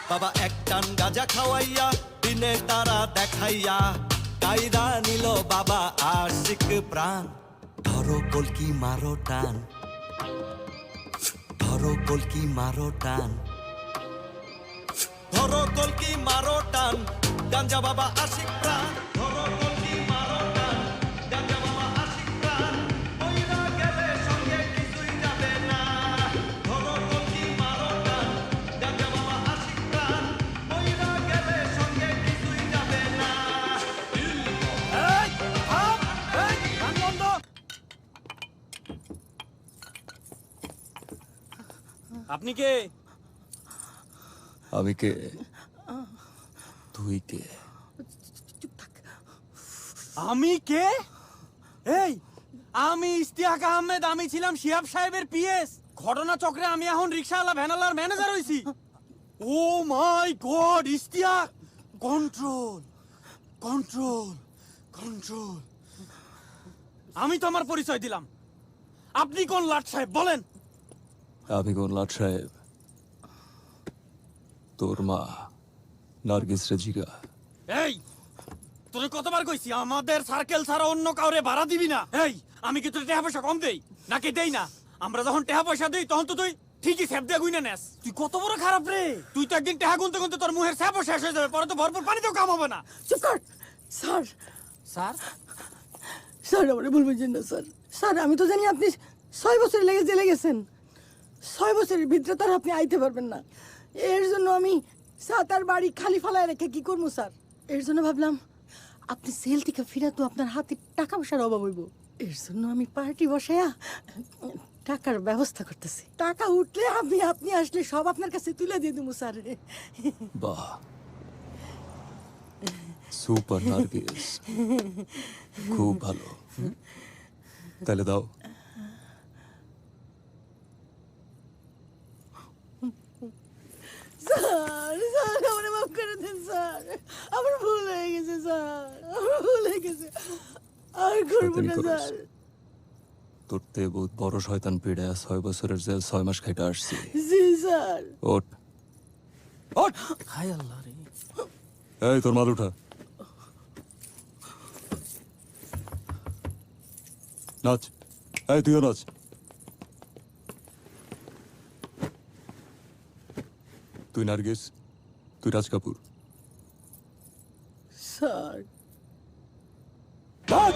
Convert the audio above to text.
বাবা এক টান গাঁজা খাওয়াইয়া দিনে তারা দেখাইয়া কায়দা নিল বাবা আশিক প্রাণ। ধরো কলকি মারো টান, ধরো কলকি মারো টান, ধরো কলকি মারো টান, গাঞ্জা বাবা আশিক প্রাণ। ধরো কলকি মারো টান, গাঞ্জা বাবা আশিক প্রাণ। মইরা গেলে সঙ্গে কিছুই যাবে না। ধরো কলকি মারো টান, গাঞ্জা বাবা আশিক প্রাণ। মইরা গেলে সঙ্গে কিছুই যাবে না। আপনি কে? আমি কে? তুই কে? আমি কে? এই আমি ইস্তিয়াক আহমেদ, আমি ছিলাম শিহাব সাহেবের পিএস। ঘটনা চক্রে আমি এখন রিকশাওয়ালা ভ্যানালার ম্যানেজার হইছি। Oh my God Istiaq, control control control. আমি তো আমার পরিচয় দিলাম, আপনি কোন লাট সাহেব বলেন? আমি কোন লাট সাহেব? তোর মা নার্গিস রেজিকা। এই তোরে কতবার কইছি আমাদের সার্কেল ছাড়া অন্য কাউরে ভাড়া দিবি না। এই আমি কি তোর টাকা পয়সা কম দেই নাকি দেই না? আমরা যখন টাকা পয়সা দেই তখন তো তুই ঠিকই স্যাপ দিয়ে গুইনা নেস। তুই কত বড় খারাপ রে! তুই তো একদিন টাকা গুনতে গুনতে তোর মুখের স্যাপও শেষ হয়ে যাবে, পরে তো ভরপুর পানিতেও কাম হবে না। চুপ কর স্যার। স্যার স্যার আমারে ভুল বুঝছেন না স্যার। স্যার আমি তো জানি আপনি 6 বছর লেগে জেলে গেছেন। 6 বছরের ভিতরে তো আর আপনি আইতে পারবেন না। এর জন্য আমি সাতার বাড়ি খালি ফালায় রেখে কি করবো স্যার? এর জন্য ভাবলাম আপনি জেল থেকে ফিরা তো আপনার হাতে টাকা পয়সার অভাব হইব। এর জন্য আমি পার্টি বসায়া টাকার ব্যবস্থা করতেছি। টাকা উঠলে আপনি আসলে সব আপনার কাছে তুলে দিয়ে দেবো স্যার। বাহ, সুপার নার্গিস, খুব ভালো। তাহলে দাও। স্যার স্যার আমার মাফ করে দেন স্যার, আমার ভুল হয়ে গেছে স্যার, আমার ভুল হয়ে গেছে, আর করবো না স্যার। তোর তে বহুত বড় শয়তান পিড়ে 6 বছরের জেল 6 মাস খাইটা আসছি। জি স্যার। ওঠ ওঠ। হায় আল্লাহ রে! এই তোর মাল উঠা, নাচ। এই তুইও নাচ। তুই নার্গিস, তুই রাজ কাপুর। স্যার নাচ।